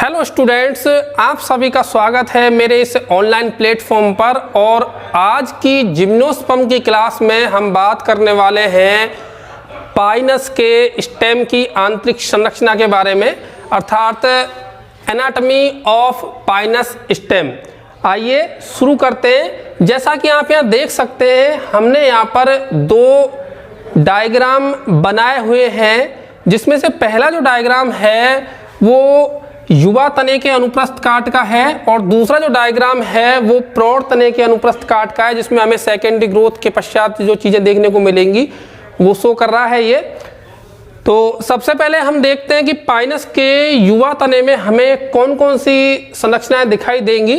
Hello students, आप सभी का स्वागत है मेरे इस ऑनलाइन प्लेटफॉर्म पर। और आज की जिम्नोस्पर्म की क्लास में हम बात करने वाले हैं पाइनस के स्टेम की आंतरिक संरचना के बारे में, अर्थात एनाटॉमी ऑफ पाइनस स्टेम। आइए शुरू करते हैं। जैसा कि आप यहाँ देख सकते हैं, हमने यहाँ पर दो डायग्राम बनाए हुए हैं, जिसमें से पहला जो डायग्राम है वो युवा तने के अनुप्रस्थ काट का है और दूसरा जो डायग्राम है वो प्रौढ़ तने के अनुप्रस्थ काट का है, जिसमें हमें सेकेंडरी ग्रोथ के पश्चात जो चीज़ें देखने को मिलेंगी वो शो कर रहा है ये। तो सबसे पहले हम देखते हैं कि पाइनस के युवा तने में हमें कौन कौन सी संरचनाएं दिखाई देंगी।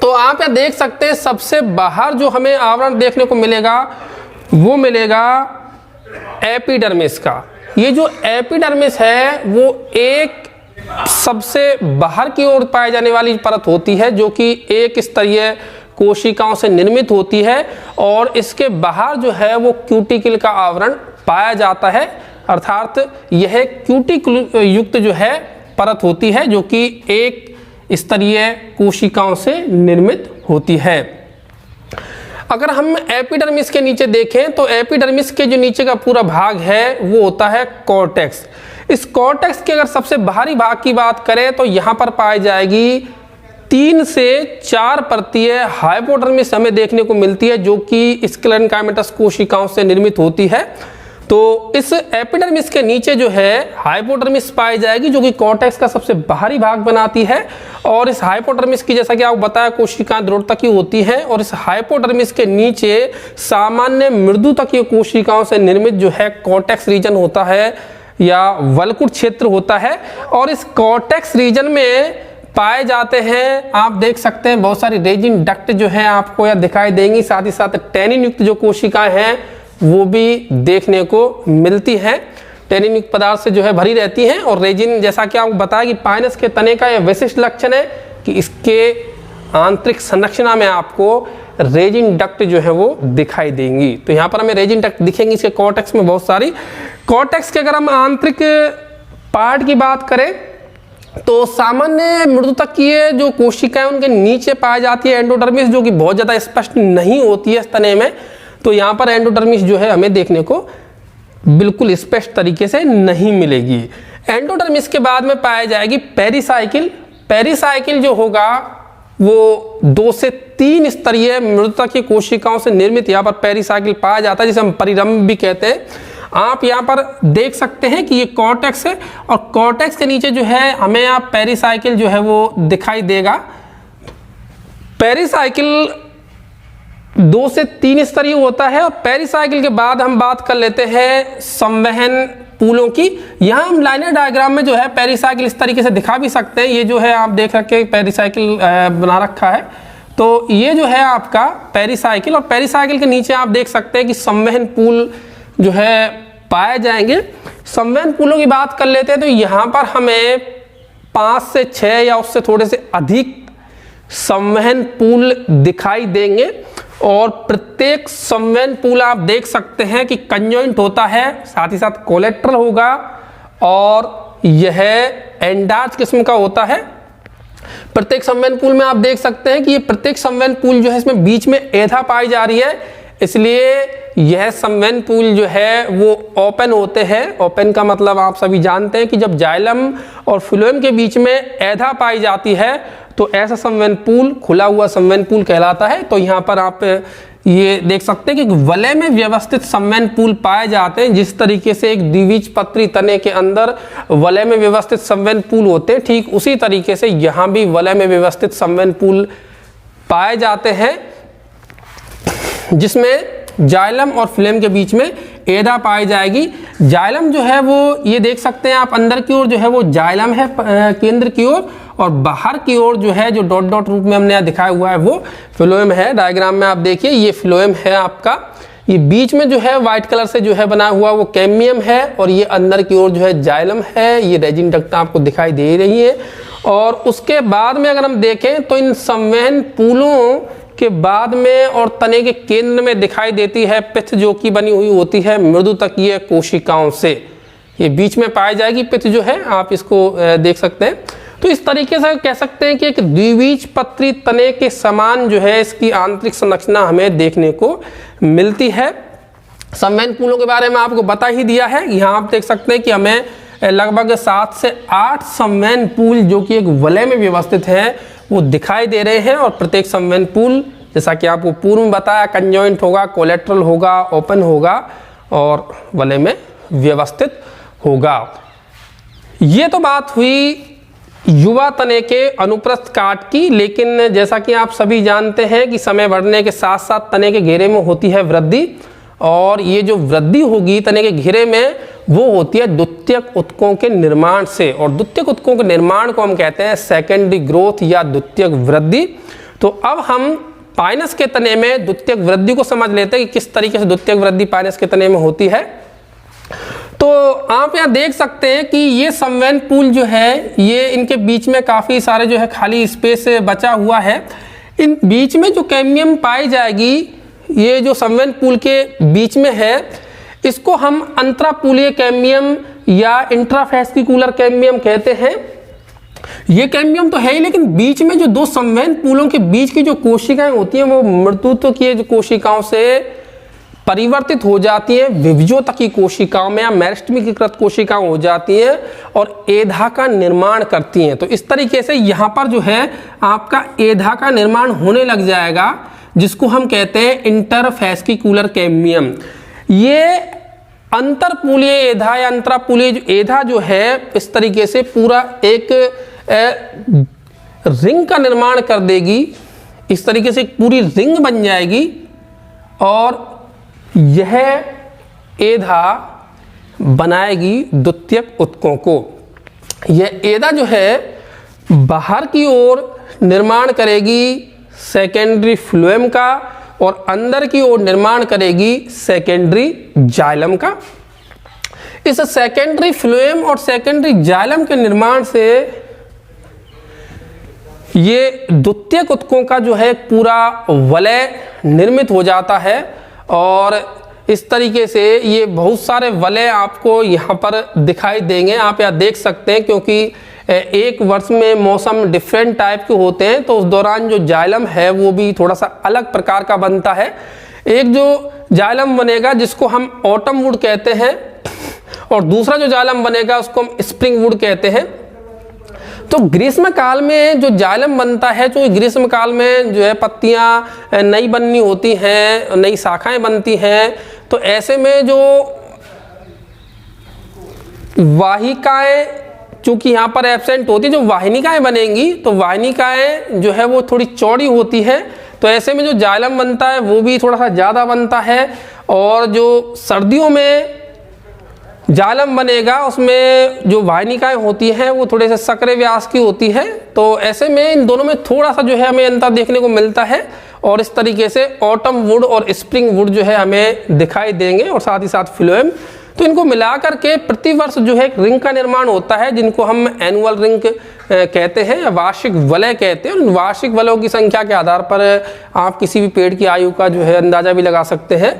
तो आप यहाँ देख सकते हैं, सबसे बाहर जो हमें आवरण देखने को मिलेगा वो मिलेगा एपिडर्मिस का। ये जो एपिडर्मिस है वो एक सबसे बाहर की ओर पाए जाने वाली परत होती है, जो कि एक स्तरीय कोशिकाओं से निर्मित होती है और इसके बाहर जो है वो क्यूटिकल का आवरण पाया जाता है, अर्थात यह क्यूटिकल युक्त जो है परत होती है, जो कि एक स्तरीय कोशिकाओं से निर्मित होती है। अगर हम एपिडर्मिस के नीचे देखें तो एपिडर्मिस के जो नीचे का पूरा भाग है वो होता है कॉर्टेक्स। इस कॉर्टेक्स के अगर सबसे बाहरी भाग की बात करें तो यहाँ पर पाई जाएगी 3 से 4 परतीय हाइपोडर्मिस हमें देखने को मिलती है, जो कि स्क्लेरेनकाइमेटस कोशिकाओं से निर्मित होती है। तो इस एपिडर्मिस के नीचे जो है हाइपोडर्मिस पाई जाएगी, जो कि कॉर्टेक्स का सबसे बाहरी भाग बनाती है। और इस हाइपोडर्मिस की, जैसा कि आपको बताया, कोशिकाएं दृढ़तकीय होती हैं और इस हाइपोडर्मिस के नीचे सामान्य मृदुतकीय कोशिकाओं से निर्मित जो है कॉर्टेक्स रीजन होता है या वल्कुट क्षेत्र होता है। और इस कॉर्टेक्स रीजन में पाए जाते हैं, आप देख सकते हैं, बहुत सारी रेजिन डक्ट जो है आपको यहाँ दिखाई देंगी। साथ ही साथ टैनिन युक्त जो कोशिकाएं हैं वो भी देखने को मिलती हैं। टैनिन युक्त पदार्थ से जो है भरी रहती हैं। और रेजिन, जैसा कि आपको बताया कि पाइनस के तने का यह विशिष्ट लक्षण है कि इसके आंतरिक संरचना में आपको रेजिन डक्ट जो है वो दिखाई देंगी। तो यहाँ पर हमें रेजिन डक्ट दिखेंगी इसके कॉर्टेक्स में बहुत सारी। कॉर्टेक्स के अगर हम आंतरिक पार्ट की बात करें तो सामान्य मृदुतकीय जो कोशिकाएं उनके नीचे पाई जाती है एंडोडर्मिस, जो कि बहुत ज़्यादा स्पष्ट नहीं होती है इस तने में। तो यहाँ पर एंडोडर्मिस जो है हमें देखने को बिल्कुल स्पष्ट तरीके से नहीं मिलेगी। एंडोडर्मिस के बाद में पाई जाएगी पेरिसाइकिल। पेरिसाइकिल जो होगा वो 2 से 3 स्तरीय मृदुतकीय कोशिकाओं से निर्मित यहाँ पर पेरिसाइकिल पाया जाता है, जिसे हम परिरंभ भी कहते हैं। आप यहाँ पर देख सकते हैं कि ये कॉर्टेक्स है और कॉर्टेक्स के नीचे जो है हमें यहाँ पेरिसाइकिल जो है वो दिखाई देगा। पेरिसाइकिल 2 से 3 स्तरीय होता है। और पेरिसाइकिल के बाद हम बात कर लेते हैं संवहन पूलों की। यहाँ हम लाइनर डायग्राम में जो है पेरिसाइकिल इस तरीके से दिखा भी सकते हैं। ये जो है आप देख रखे पेरिसाइकिल बना रखा है। तो ये जो है आपका पेरिसाइकिल, और पेरिसाइकिल के नीचे आप देख सकते हैं कि संवहन पूल जो है पाए जाएंगे। संवहन पूलों की बात कर लेते हैं तो यहाँ पर हमें 5 से 6 या उससे थोड़े से अधिक संवहन पूल दिखाई देंगे। और प्रत्येक संवहन पूल आप देख सकते हैं कि कंजॉइंट होता है, साथ ही साथ कोलेट्रल होगा और यह एंडार्च किस्म का होता है। प्रत्येक संवहन पूल में आप देख सकते हैं कि ये प्रत्येक संवहन पूल जो है इसमें बीच में एधा पाई जा रही है, इसलिए यह संवहन पूल जो है वो ओपन होते हैं। ओपन का मतलब आप सभी जानते हैं कि जब जाइलम और फ्लोएम के बीच में एधा पाई जाती है तो ऐसा संवहन पूल खुला हुआ संवहन पूल कहलाता है। तो यहाँ पर आप ये देख सकते हैं कि वलय में व्यवस्थित संवहन पूल पाए जाते हैं। जिस तरीके से एक द्विबीजपत्री तने के अंदर वलय में व्यवस्थित संवहन पूल होते हैं, ठीक उसी तरीके से यहाँ भी वलय में व्यवस्थित संवहन पूल पाए जाते हैं, जिसमें जाइलम और फ्लोएम के बीच में एधा पाई जाएगी। जाइलम जो है वो ये देख सकते हैं आप, अंदर की ओर जो है वो जाइलम है केंद्र की ओर, और बाहर की ओर जो है जो डॉट डॉट रूप में हमने यहाँ दिखाया हुआ है वो फ्लोएम है। डायग्राम में आप देखिए ये फ्लोएम है आपका। ये बीच में जो है व्हाइट कलर से जो है बना हुआ वो कैम्बियम है, और ये अंदर की ओर जो है जाइलम है। ये रेजिन डक्ट आपको दिखाई दे रही है। और उसके बाद में अगर हम देखें तो इन संवहन पूलों के बाद में और तने के केंद्र में दिखाई देती है पित्त, जो कि बनी हुई होती है मृदुतकीय कोशिकाओं से। ये बीच में पाई जाएगी पित्त जो है, आप इसको देख सकते हैं। तो इस तरीके से कह सकते हैं कि एक द्विबीजपत्री तने के समान जो है इसकी आंतरिक संरचना हमें देखने को मिलती है। संवहनकूलों के बारे में आपको बता ही दिया है। यहाँ आप देख सकते हैं कि हमें लगभग 7 से 8 संवहनकूल जो कि एक वलय में व्यवस्थित हैं वो दिखाई दे रहे हैं, और प्रत्येक संवहनकूल जैसा कि आपको पूर्व में बताया कंजॉइंट होगा, कोलेट्रल होगा, ओपन होगा और वलय में व्यवस्थित होगा। ये तो बात हुई युवा तने के अनुप्रस्थ काट की, लेकिन जैसा कि आप सभी जानते हैं कि समय बढ़ने के साथ साथ तने के घेरे में होती है वृद्धि, और ये जो वृद्धि होगी तने के घेरे में वो होती है द्वितीयक ऊतकों के निर्माण से, और द्वितीयक ऊतकों के निर्माण को हम कहते हैं सेकेंडरी ग्रोथ या द्वितीयक वृद्धि। तो अब हम पाइनस के तने में द्वितीयक वृद्धि को समझ लेते हैं कि किस तरीके से द्वितीयक वृद्धि पाइनस के तने में होती है। तो आप यहाँ देख सकते हैं कि ये संवहनकूल जो है ये इनके बीच में काफ़ी सारे जो है खाली स्पेस बचा हुआ है। इन बीच में जो कैम्बियम पाई जाएगी, ये जो संवहनकूल के बीच में है, इसको हम अंतरापूलीय कैम्बियम या इंट्राफेसिकुलर कैम्बियम कहते हैं। ये कैम्बियम तो है ही, लेकिन बीच में जो दो संवहनकूलों के बीच की जो कोशिकाएं होती हैं वो मृतुत्व की जो कोशिकाओं से परिवर्तित हो जाती हैं विभजोतकी कोशिकाओं में या मेरिस्टेमिकीकृत कोशिकाएं हो जाती हैं और एधा का निर्माण करती हैं। तो इस तरीके से यहाँ पर जो है आपका एधा का निर्माण होने लग जाएगा, जिसको हम कहते हैं इंटरफेसिकुलर कैम्बियम। ये अंतरपूलीय एधा या अंतरापूलीय जो एधा जो है इस तरीके से पूरा एक रिंग का निर्माण कर देगी। इस तरीके से एक पूरी रिंग बन जाएगी, और यह एधा बनाएगी द्वितीयक ऊतकों को। यह एधा जो है बाहर की ओर निर्माण करेगी सेकेंडरी फ्लोएम का, और अंदर की ओर निर्माण करेगी सेकेंडरी जाइलम का। इस सेकेंडरी फ्लोएम और सेकेंडरी जाइलम के निर्माण से ये द्वितीयक ऊतकों का जो है पूरा वलय निर्मित हो जाता है, और इस तरीके से ये बहुत सारे वलय आपको यहाँ पर दिखाई देंगे। आप यहाँ देख सकते हैं, क्योंकि एक वर्ष में मौसम डिफरेंट टाइप के होते हैं, तो उस दौरान जो जाइलम है वो भी थोड़ा सा अलग प्रकार का बनता है। एक जो जाइलम बनेगा जिसको हम ऑटम वुड कहते हैं, और दूसरा जो जाइलम बनेगा उसको हम स्प्रिंग वुड कहते हैं। तो ग्रीष्म काल में जो जाइलम बनता है, तो ग्रीष्म काल में जो है पत्तियां नई बननी होती हैं, नई शाखाएं बनती हैं, तो ऐसे में जो वाहिकाएं चूंकि यहाँ पर एब्सेंट होती है, जो वाहिनिकाएं बनेंगी तो वाहिनिकाएं जो है वो थोड़ी चौड़ी होती है, तो ऐसे में जो जाइलम बनता है वो भी थोड़ा सा ज़्यादा बनता है। और जो सर्दियों में जाइलम बनेगा उसमें जो वाहिनिकाएं होती हैं वो थोड़े से सकरे व्यास की होती है, तो ऐसे में इन दोनों में थोड़ा सा जो है हमें अंतर देखने को मिलता है। और इस तरीके से ऑटम वुड और स्प्रिंग वुड जो है हमें दिखाई देंगे, और साथ ही साथ फ्लोएम। तो इनको मिलाकर के प्रतिवर्ष जो है एक रिंग का निर्माण होता है, जिनको हम एनुअल रिंग कहते हैं या वार्षिक वलय कहते हैं। और वार्षिक वलयों की संख्या के आधार पर आप किसी भी पेड़ की आयु का जो है अंदाजा भी लगा सकते हैं।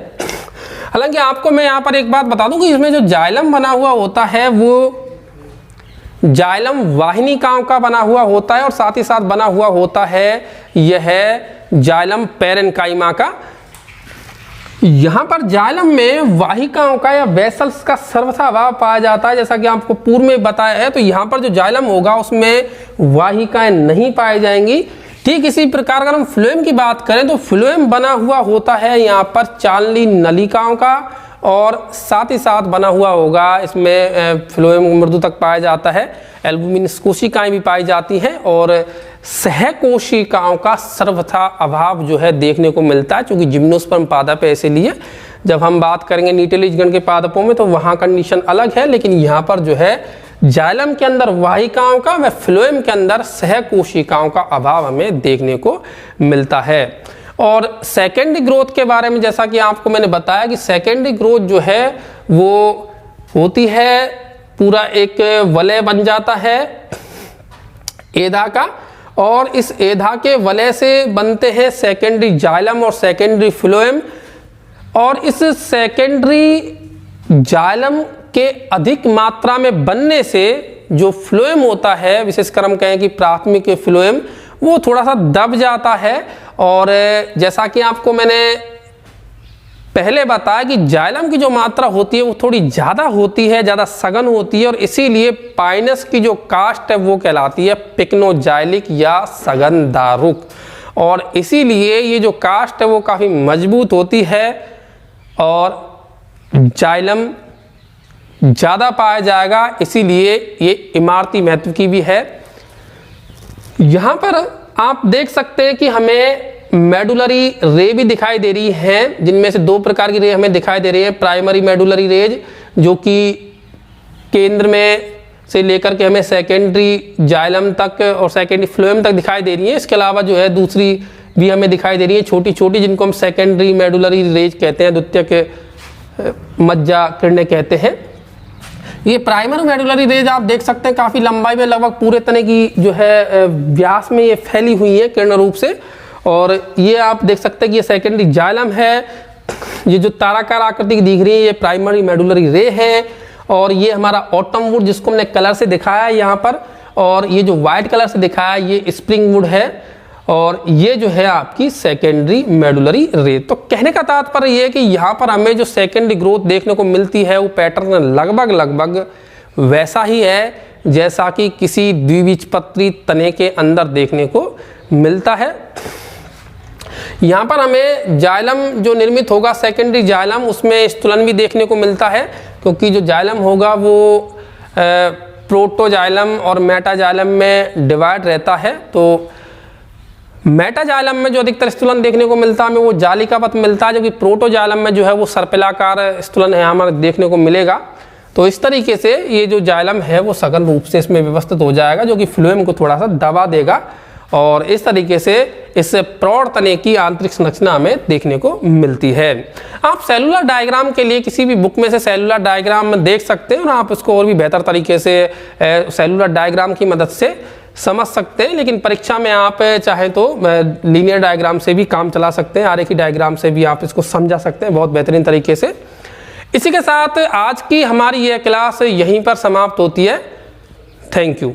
हालांकि आपको मैं यहाँ पर एक बात बता दूं कि इसमें जो जाइलम बना हुआ होता है वो जाइलम वाहिनिकाओं का बना हुआ होता है, और साथ ही साथ बना हुआ होता है यह जाइलम पैरेन्काइमा का। यहाँ पर जाइलम में वाहिकाओं का या वेसल्स का सर्वथा अभाव पाया जाता है, जैसा कि आपको पूर्व में बताया है। तो यहाँ पर जो जाइलम होगा उसमें वाहिकाएं नहीं पाई जाएंगी। ठीक इसी प्रकार अगर हम फ्लोएम की बात करें तो फ्लोएम बना हुआ होता है यहाँ पर चालनी नलिकाओं का, और साथ ही साथ बना हुआ होगा इसमें फ्लोएम मृदु तक पाया जाता है, एल्बुमिनस कोशिकाएं भी पाई जाती हैं, और सह कोशिकाओं का सर्वथा अभाव जो है देखने को मिलता है, क्योंकि जिम्नोस्पर्म पादप है। इसीलिए जब हम बात करेंगे नीटिलिज गण के पादपों में तो वहाँ कंडीशन अलग है, लेकिन यहाँ पर जो है जाइलम के अंदर वाहिकाओं का व फ्लोएम के अंदर सह कोशिकाओं का अभाव हमें देखने को मिलता है। और सेकेंडरी ग्रोथ के बारे में जैसा कि आपको मैंने बताया कि सेकेंडरी ग्रोथ जो है वो होती है पूरा एक वलय बन जाता है एधा का, और इस एधा के वलय से बनते हैं सेकेंडरी जाइलम और सेकेंडरी फ्लोएम। और इस सेकेंडरी जाइलम के अधिक मात्रा में बनने से जो फ्लोएम होता है, विशेषकर हम कहें कि प्राथमिक फ्लोएम, वो थोड़ा सा दब जाता है। और जैसा कि आपको मैंने पहले बताया कि जाइलम की जो मात्रा होती है वो थोड़ी ज़्यादा होती है, ज़्यादा सघन होती है, और इसीलिए पाइनस की जो कास्ट है वो कहलाती है पिक्नोजाइलिक या सघन दारुक। और इसीलिए ये जो कास्ट है वो काफ़ी मजबूत होती है और जाइलम ज़्यादा पाया जाएगा, इसीलिए ये इमारती महत्व की भी है। यहाँ पर आप देख सकते हैं कि हमें मेडुलरी रे भी दिखाई दे रही हैं, जिनमें से 2 प्रकार की रे हमें दिखाई दे रही है। प्राइमरी मेडुलरी रेज जो कि केंद्र में से लेकर के हमें सेकेंडरी जाइलम तक और सेकेंडरी फ्लोएम तक दिखाई दे रही है। इसके अलावा जो है दूसरी भी हमें दिखाई दे रही है छोटी छोटी, जिनको हम सेकेंडरी मेडुलरी रेज कहते हैं, द्वितीयक मज्जा किरणें कहते हैं। ये प्राइमरी मेडुलरी रेज आप देख सकते हैं काफ़ी लंबाई में, लगभग पूरे तने की जो है व्यास में ये फैली हुई है किरण रूप से। और ये आप देख सकते हैं कि ये सेकेंडरी जाइलम है। ये जो ताराकार आकृति की दिख रही है ये प्राइमरी मेडुलरी रे है। और ये हमारा ऑटम वुड जिसको हमने कलर से दिखाया है यहाँ पर, और ये जो वाइट कलर से दिखाया है ये स्प्रिंग वुड है। और ये जो है आपकी सेकेंडरी मेडुलरी रे। तो कहने का तात्पर्य ये है कि यहाँ पर हमें जो सेकेंडरी ग्रोथ देखने को मिलती है वो पैटर्न लगभग वैसा ही है जैसा कि किसी द्विबीजपत्री तने के अंदर देखने को मिलता है। यहाँ पर हमें जाइलम जो निर्मित होगा सेकेंडरी जाइलम, उसमें स्थूलन भी देखने को मिलता है, क्योंकि जो जाइलम होगा वो प्रोटोजाइलम और मेटाजाइलम में डिवाइड रहता है। तो मेटाजाइलम में जो अधिकतर स्थूलन देखने को मिलता है हमें वो जालिकावत मिलता है, जबकि प्रोटोजाइलम में जो है वो सर्पिलाकार स्थूलन है हमारे देखने को मिलेगा। तो इस तरीके से ये जो जाइलम है वो सघन रूप से इसमें व्यवस्थित हो जाएगा, जो कि फ्लोएम को थोड़ा सा दबा देगा। और इस तरीके से इस प्रौढ़ तने की आंतरिक संरचना हमें देखने को मिलती है। आप सेलुलर डायग्राम के लिए किसी भी बुक में से सेलुलर डायग्राम देख सकते हैं और आप इसको और भी बेहतर तरीके से सेलुलर डायग्राम की मदद से समझ सकते हैं। लेकिन परीक्षा में आप चाहें तो लीनियर डायग्राम से भी काम चला सकते हैं, आरेखी डायग्राम से भी आप इसको समझा सकते हैं बहुत बेहतरीन तरीके से। इसी के साथ आज की हमारी यह क्लास यहीं पर समाप्त होती है। Thank you.